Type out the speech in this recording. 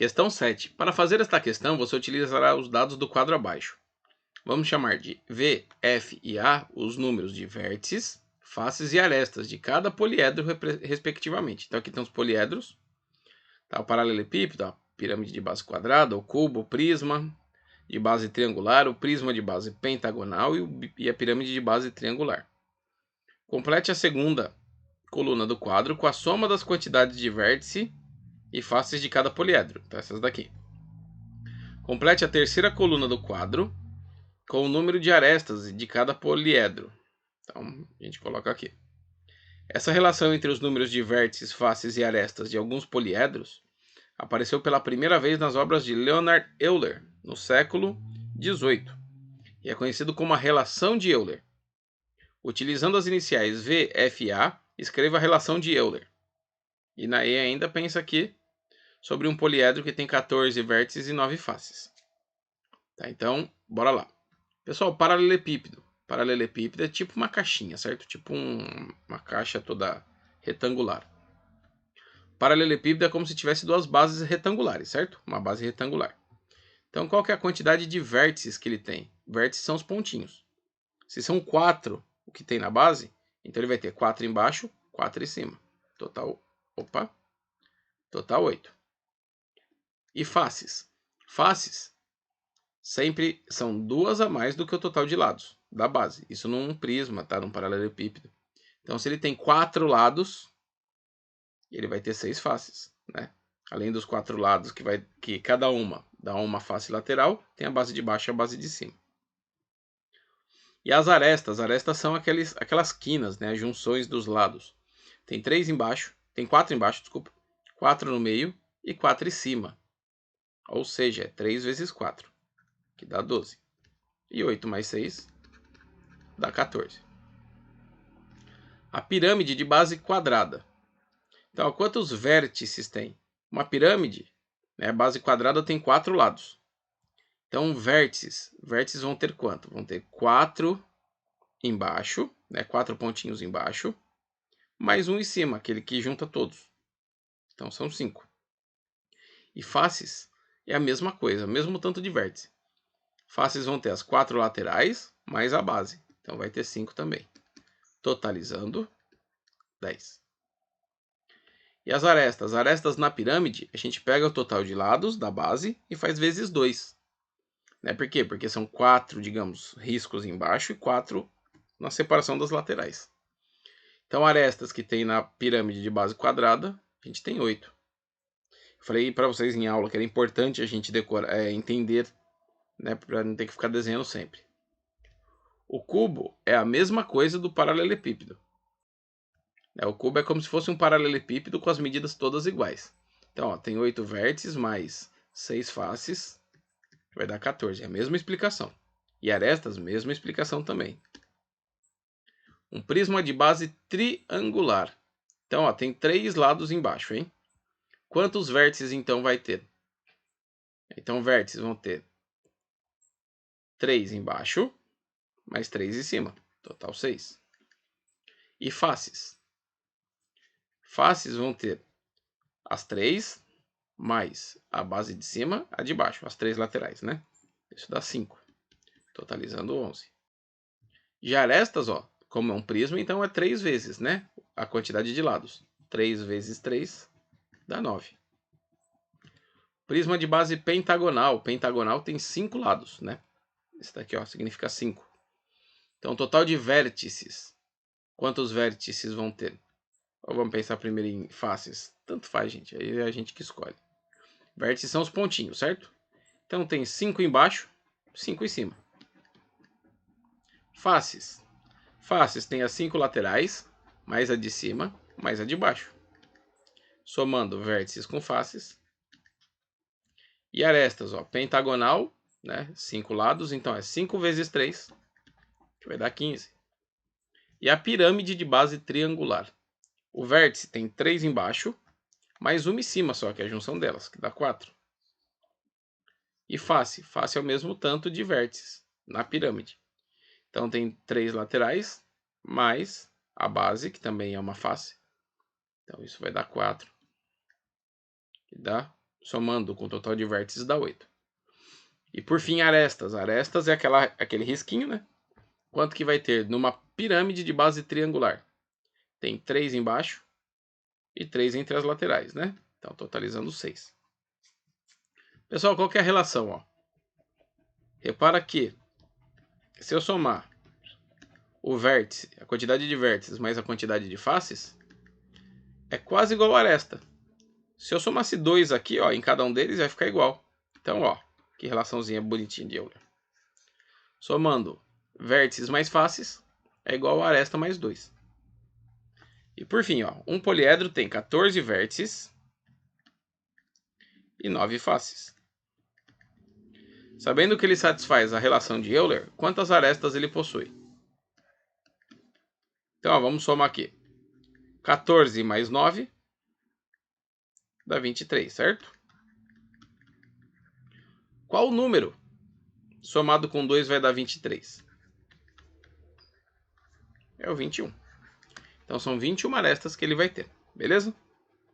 Questão 7. Para fazer esta questão, você utilizará os dados do quadro abaixo. Vamos chamar de V, F e A os números de vértices, faces e arestas de cada poliedro respectivamente. Então aqui tem os poliedros, tá? O paralelepípedo, a pirâmide de base quadrada, o cubo, o prisma de base triangular, o prisma de base pentagonal e a pirâmide de base triangular. Complete a segunda coluna do quadro com a soma das quantidades de vértice e faces de cada poliedro. Então essas daqui. Complete a terceira coluna do quadro com o número de arestas de cada poliedro. Então a gente coloca aqui. Essa relação entre os números de vértices, faces e arestas de alguns poliedros apareceu pela primeira vez nas obras de Leonhard Euler, no século XVIII, e é conhecido como a relação de Euler. Utilizando as iniciais V, F e A, escreva a relação de Euler. E na E ainda pensa aqui sobre um poliedro que tem 14 vértices e 9 faces. Tá, então, bora lá. Pessoal, paralelepípedo. Paralelepípedo é tipo uma caixinha, certo? Tipo uma caixa toda retangular. Paralelepípedo é como se tivesse duas bases retangulares, certo? Uma base retangular. Então, qual que é a quantidade de vértices que ele tem? Vértices são os pontinhos. Se são 4 o que tem na base, então ele vai ter 4 embaixo, 4 em cima. Total 8. E faces? Faces sempre são 2 a mais do que o total de lados da base. Isso num prisma, tá? Num paralelepípedo. Então, se ele tem 4 lados, ele vai ter 6 faces, né? Além dos 4 lados que cada uma dá uma face lateral, tem a base de baixo e a base de cima. E as arestas são aquelas quinas, né? As junções dos lados. Tem 4 embaixo, desculpa, 4 no meio e 4 em cima. Ou seja, é 3 vezes 4, que dá 12. E 8 mais 6 dá 14. A pirâmide de base quadrada. Então, quantos vértices tem? Uma pirâmide, né, base quadrada, tem 4 lados. Então, vértices vão ter quanto? Vão ter 4 embaixo, né, 4 pontinhos embaixo, mais um em cima, aquele que junta todos. Então, são 5. E faces é a mesma coisa, mesmo tanto de vértice. Faces vão ter as 4 laterais, mais a base. Então, vai ter 5 também. Totalizando 10. E as arestas? Arestas na pirâmide, a gente pega o total de lados da base e faz vezes 2. Né? Por quê? Porque são 4, digamos, riscos embaixo e 4 na separação das laterais. Então, arestas que tem na pirâmide de base quadrada, a gente tem 8. Eu falei para vocês em aula que era importante a gente entender, né, para não ter que ficar desenhando sempre. O cubo é a mesma coisa do paralelepípedo. O cubo é como se fosse um paralelepípedo com as medidas todas iguais. Então, ó, tem 8 vértices mais 6 faces, vai dar 14. É a mesma explicação. E arestas, mesma explicação também. Um prisma de base triangular. Então, ó, tem 3 lados embaixo, hein? Quantos vértices, então, vai ter? Então, vértices vão ter 3 embaixo, mais 3 em cima. Total 6. E faces? Faces vão ter as 3 mais a base de cima, a de baixo, as 3 laterais, né? Isso dá 5, totalizando 11. E arestas, ó, como é um prisma, então é 3 vezes, né? A quantidade de lados. 3 vezes 3 dá 9. Prisma de base pentagonal. Pentagonal tem 5 lados, né? Esse daqui, ó, significa 5. Então, total de vértices. Quantos vértices vão ter? Ou vamos pensar primeiro em faces? Tanto faz, gente. Aí é a gente que escolhe. Vértices são os pontinhos, certo? Então, tem 5 embaixo, 5 em cima. Faces. Faces tem as 5 laterais, mais a de cima, mais a de baixo. Somando vértices com faces. E arestas, ó, pentagonal, né? 5 lados, então é 5 vezes 3, que vai dar 15. E a pirâmide de base triangular. O vértice tem 3 embaixo, mais uma em cima só, que é a junção delas, que dá 4. E face. Face é o mesmo tanto de vértices na pirâmide. Então tem 3 laterais, mais a base, que também é uma face. Então isso vai dar 4. Que dá somando com o total de vértices dá 8. E por fim, arestas. Arestas é aquele risquinho, né? Quanto que vai ter numa pirâmide de base triangular? Tem 3 embaixo e 3 entre as laterais, né? Então, totalizando 6. Pessoal, qual que é a relação? Ó? Repara que se eu somar o vértice, a quantidade de vértices mais a quantidade de faces, é quase igual a aresta. Se eu somasse 2 aqui, ó, em cada um deles, vai ficar igual. Então, ó, que relaçãozinha bonitinha de Euler. Somando vértices mais faces é igual a aresta mais 2. E por fim, ó, um poliedro tem 14 vértices e 9 faces. Sabendo que ele satisfaz a relação de Euler, quantas arestas ele possui? Então, ó, vamos somar aqui. 14 mais 9 dá 23, certo? Qual o número somado com 2 vai dar 23? É o 21. Então, são 21 arestas que ele vai ter, beleza?